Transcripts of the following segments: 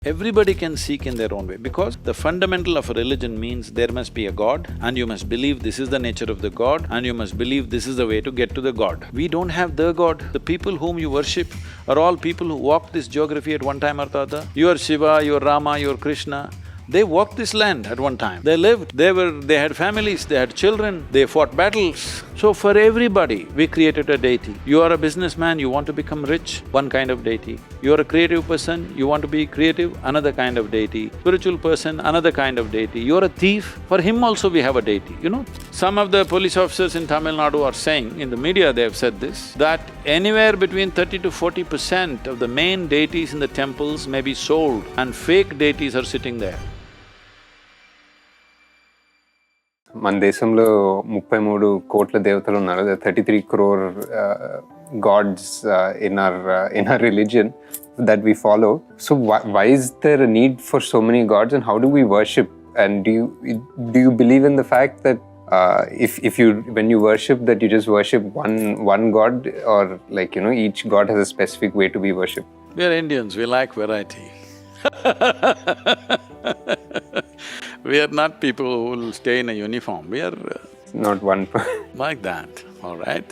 Everybody can seek in their own way because the fundamental of a religion means there must be a God and you must believe this is the nature of the God and you must believe this is the way to get to the God. We don't have the God. The people whom you worship are all people who walked this geography at one time or the other. You are Shiva, you are Rama, you are Krishna. They walked this land at one time. They lived, they had families, they had children, they fought battles. So for everybody, we created a deity. You are a businessman, you want to become rich, one kind of deity. You are a creative person, you want to be creative, another kind of deity. Spiritual person, another kind of deity. You are a thief, for him also we have a deity, you know. Some of the police officers in Tamil Nadu are saying, in the media they have said this, that anywhere between 30 to 40% of the main deities in the temples may be sold and fake deities are sitting there. మన దేశంలో 33 కోట్ల దేవతలు ఉన్నారు. 33 crore gods in our religion that we follow. So why is there a need for so many gods and how do we worship? And do you believe in the fact that if you when you worship that you just worship one god, or like, you know, each god has a specific way to be worshipped? We are Indians, we like variety. We are not people who will stay in a uniform, we are… Not one like that, all right?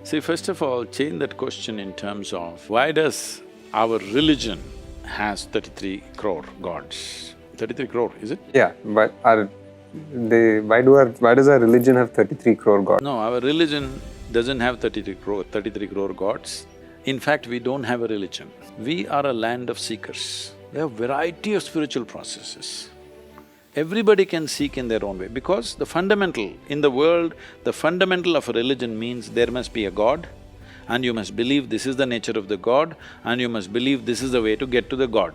See, first of all, change that question in terms of why does our religion has 33 crore gods? 33 crore, is it? Yeah, but why does our religion have 33 crore gods? No, our religion doesn't have 33 crore gods. In fact, we don't have a religion. We are a land of seekers. We have variety of spiritual processes. Everybody can seek in their own way because the fundamental in the world, the fundamental of a religion means there must be a God and you must believe this is the nature of the God and you must believe this is the way to get to the God.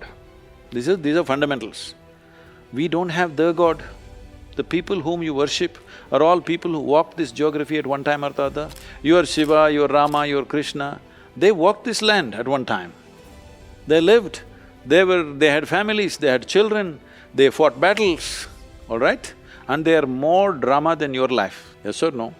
These are fundamentals. We don't have the God. The people whom you worship are all people who walked this geography at one time or the other. You are Shiva, you are Rama, you are Krishna. They walked this land at one time. They lived, they had families, they had children, they fought battles, all right? And they are more drama than your life, yes or no?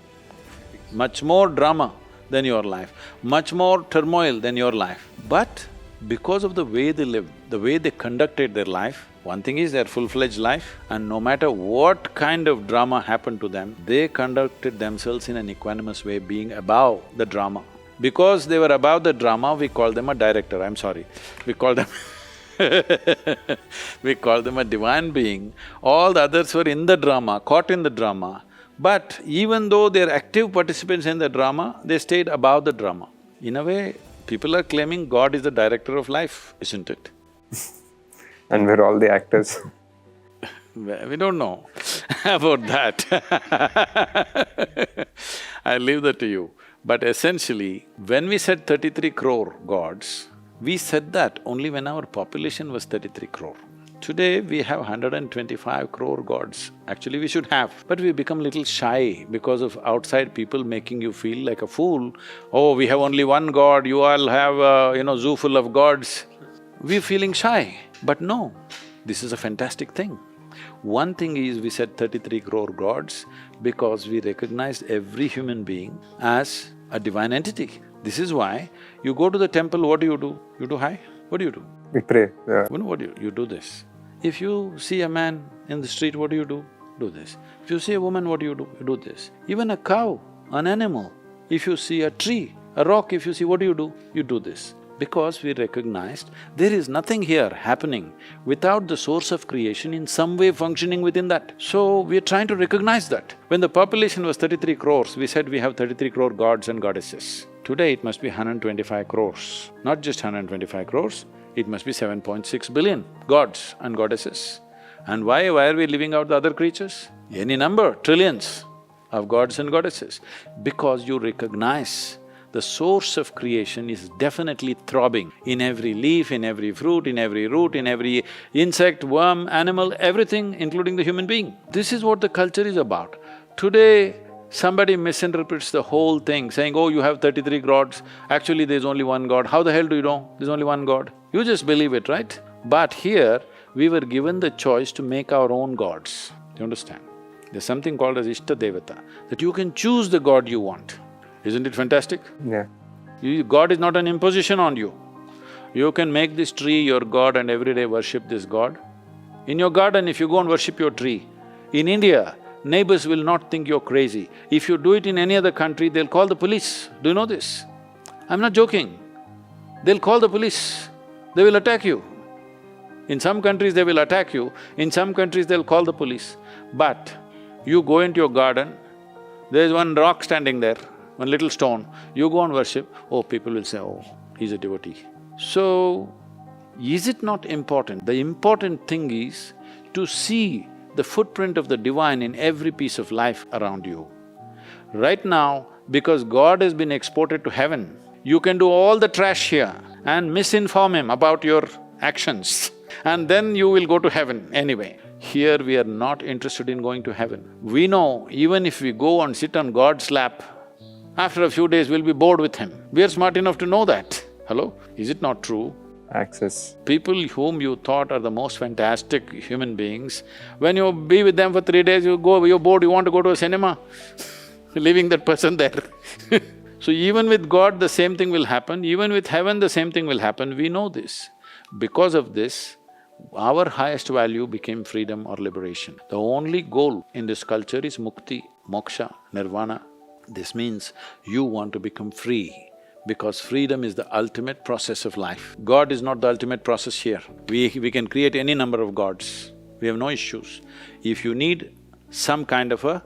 Much more drama than your life, much more turmoil than your life. But because of the way they lived, the way they conducted their life, one thing is their full-fledged life, and no matter what kind of drama happened to them, they conducted themselves in an equanimous way, being above the drama. Because they were above the drama, we call them a director, I'm sorry. We call them we call them a divine being. All the others were in the drama, caught in the drama. But even though they're active participants in the drama, they stayed above the drama. In a way, people are claiming God is the director of life, isn't it? And we're all the actors. We don't know about that. I leave that to you. But essentially, when we said 33 crore gods, we said that only when our population was 33 crore. Today, we have 125 crore gods. Actually, we should have, but we become little shy because of outside people making you feel like a fool. Oh, we have only one God, you all have a zoo full of gods. We're feeling shy, but no, this is a fantastic thing. One thing is, we said 33 crore gods because we recognized every human being as a divine entity. This is why you go to the temple, what do? You do hi? What do you do? We pray, yeah. You know what you do this. If you see a man in the street, what do? Do this. If you see a woman, what do? You do this. Even a cow, an animal, if you see a tree, a rock, if you see, what do? You do this. Because we recognized there is nothing here happening without the source of creation in some way functioning within that. So, we are trying to recognize that. When the population was 33 crores, we said we have 33 crore gods and goddesses. Today it must be 125 crores. Not just 125 crores, it must be 7.6 billion gods and goddesses. And why are we leaving out the other creatures? Any number, trillions of gods and goddesses. Because you recognize the source of creation is definitely throbbing in every leaf, in every fruit, in every root, in every insect, worm, animal, everything, including the human being. This is what the culture is about. Today, somebody misinterprets the whole thing, saying, oh, you have 33 gods, actually there's only one God. How the hell do you know there's only one God? You just believe it, right? But here, we were given the choice to make our own gods, do you understand? There's something called as Ishta Devata, that you can choose the God you want. Isn't it fantastic? Yeah. God is not an imposition on you. You can make this tree your god and every day worship this god. In your garden, if you go and worship your tree, in India, neighbors will not think you're crazy. If you do it in any other country, they'll call the police. Do you know this? I'm not joking. They'll call the police. They will attack you. In some countries, they will attack you. In some countries, they'll call the police. But you go into your garden, there's one rock standing there, one little stone, you go and worship, oh, people will say, oh, he's a devotee. So, is it not important? The important thing is to see the footprint of the divine in every piece of life around you. Right now, because God has been exported to heaven, you can do all the trash here and misinform him about your actions, and then you will go to heaven anyway. Here we are not interested in going to heaven. We know even if we go and sit on God's lap, after a few days we'll be bored with him. We are smart enough to know that. Hello? Is it not true? Access. People whom you thought are the most fantastic human beings, when you be with them for 3 days, you're bored, you want to go to a cinema, leaving that person there. So even with God, the same thing will happen, even with heaven, the same thing will happen, we know this. Because of this, our highest value became freedom or liberation. The only goal in this culture is mukti, moksha, nirvana. This means you want to become free, because freedom is the ultimate process of life. God is not the ultimate process here. We can create any number of gods, we have no issues. If you need some kind of a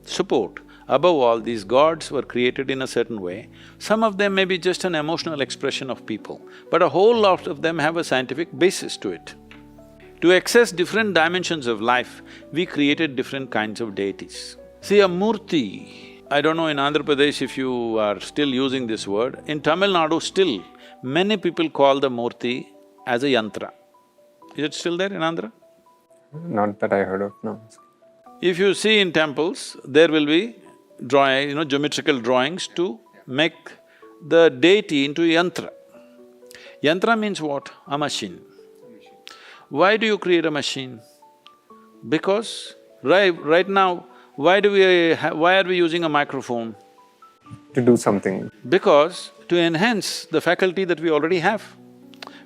support, above all, these gods were created in a certain way. Some of them may be just an emotional expression of people, but a whole lot of them have a scientific basis to it. To access different dimensions of life, we created different kinds of deities. See, a murti, I don't know in Andhra Pradesh if you are still using this word, in Tamil Nadu still, many people call the murti as a yantra. Is it still there in Andhra? Not that I heard of, no. If you see in temples, there will be geometrical drawings to make the deity into yantra. Yantra means what? A machine. Why do you create a machine? Because right now, why are we using a microphone? To do something. Because to enhance the faculty that we already have.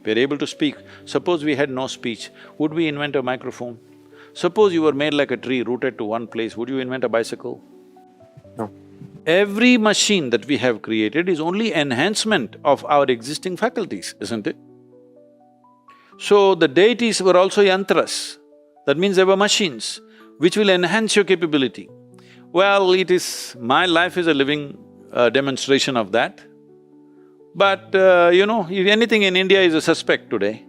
We're able to speak. Suppose we had no speech, would we invent a microphone? Suppose you were made like a tree rooted to one place, would you invent a bicycle? No. Every machine that we have created is only enhancement of our existing faculties, isn't it? So the deities were also yantras, that means they were machines which will enhance your capability. Well, my life is a living demonstration of that. But if anything in India is a suspect today,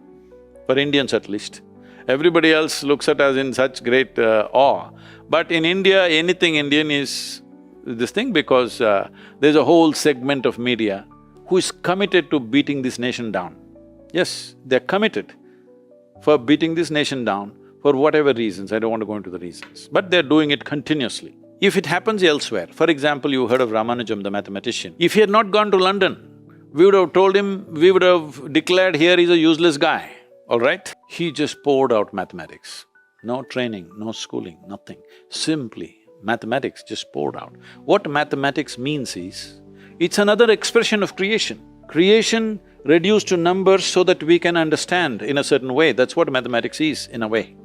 for Indians at least. Everybody else looks at us in such great awe. But in India, anything Indian is this thing, because there's a whole segment of media who is committed to beating this nation down. Yes, they're committed for beating this nation down for whatever reasons, I don't want to go into the reasons, but they're doing it continuously. If it happens elsewhere, for example, you heard of Ramanujam, the mathematician, if he had not gone to London, we would have told him, we would have declared here he's a useless guy, all right? He just poured out mathematics. No training, no schooling, nothing. Simply, mathematics just poured out. What mathematics means is, it's another expression of creation. Creation reduced to numbers so that we can understand in a certain way, that's what mathematics is, in a way.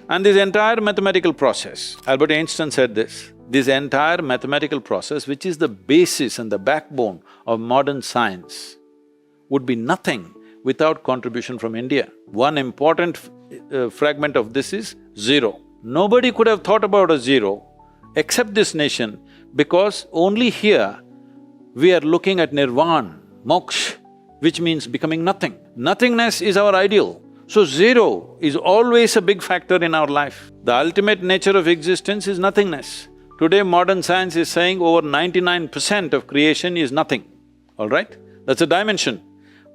And this entire mathematical process, Albert Einstein said this entire mathematical process, which is the basis and the backbone of modern science, would be nothing without contribution from India. One important fragment of this is zero. Nobody could have thought about a zero except this nation, because only here we are looking at nirvana, moksha, which means becoming nothing. Nothingness is our ideal. So zero is always a big factor in our life. The ultimate nature of existence is nothingness. Today modern science is saying over 99% of creation is nothing, all right? That's a dimension.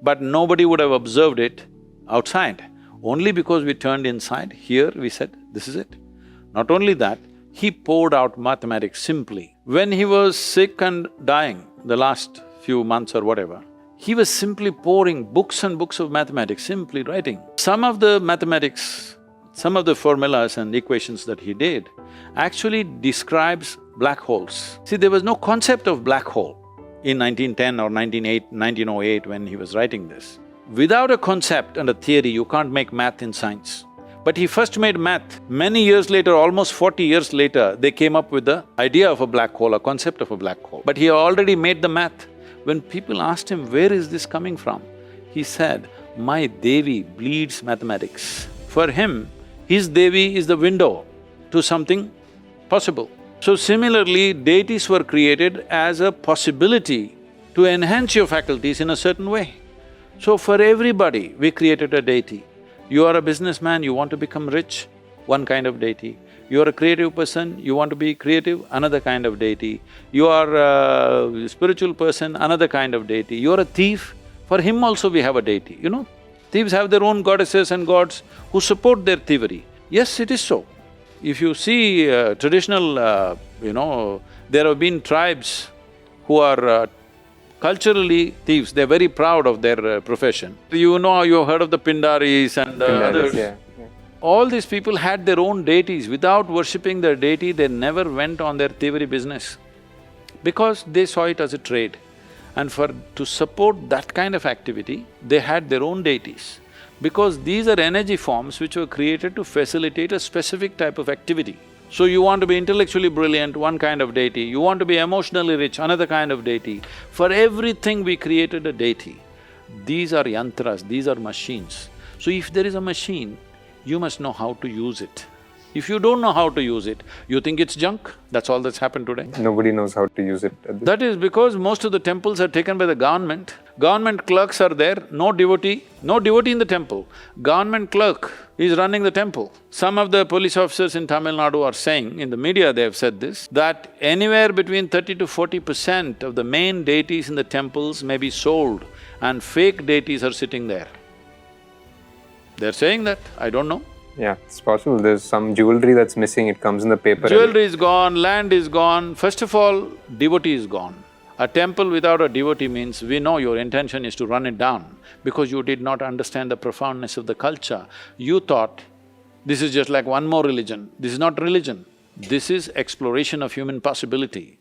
But nobody would have observed it outside. Only because we turned inside, here we said, this is it. Not only that, he poured out mathematics simply. When he was sick and dying, the last few months or whatever, he was simply pouring books and books of mathematics, simply writing. Some of the mathematics, some of the formulas and equations that he did actually describes black holes. See, there was no concept of black hole in 1910 or 1908 when he was writing this. Without a concept and a theory, you can't make math in science. But he first made math. Many years later, almost 40 years later, they came up with the idea of a black hole, a concept of a black hole. But he already made the math. When people asked him, where is this coming from? He said, my Devi bleeds mathematics. For him, his Devi is the window to something possible. So similarly, deities were created as a possibility to enhance your faculties in a certain way. So for everybody, we created a deity. You are a businessman, you want to become rich, one kind of deity. You are a creative person, you want to be creative, another kind of deity. You are a spiritual person, another kind of deity. You are a thief, for him also we have a deity, you know. Thieves have their own goddesses and gods who support their thievery. Yes, it is so. If you see traditional, there have been tribes who are culturally thieves, they're very proud of their profession. You know, you've heard of the Pindaris and others. Yeah. All these people had their own deities. Without worshipping their deity, they never went on their thievery business because they saw it as a trade. And to support that kind of activity, they had their own deities. Because these are energy forms which were created to facilitate a specific type of activity. So you want to be intellectually brilliant, one kind of deity. You want to be emotionally rich, another kind of deity. For everything we created a deity. These are yantras, these are machines. So if there is a machine, you must know how to use it. If you don't know how to use it, you think it's junk. That's all that's happened today. Nobody knows how to use it. That is because most of the temples are taken by the government. Government clerks are there, no devotee in the temple. Government clerk is running the temple. Some of the police officers in Tamil Nadu are saying, in the media they have said this, that anywhere between 30 to 40% of the main deities in the temples may be sold and fake deities are sitting there. They're saying that, I don't know. Yeah, it's possible. There's some jewelry that's missing, it comes in the paper. Jewelry is gone, land is gone. First of all, devotee is gone. A temple without a devotee means we know your intention is to run it down because you did not understand the profoundness of the culture. You thought, this is just like one more religion. This is not religion. This is exploration of human possibility.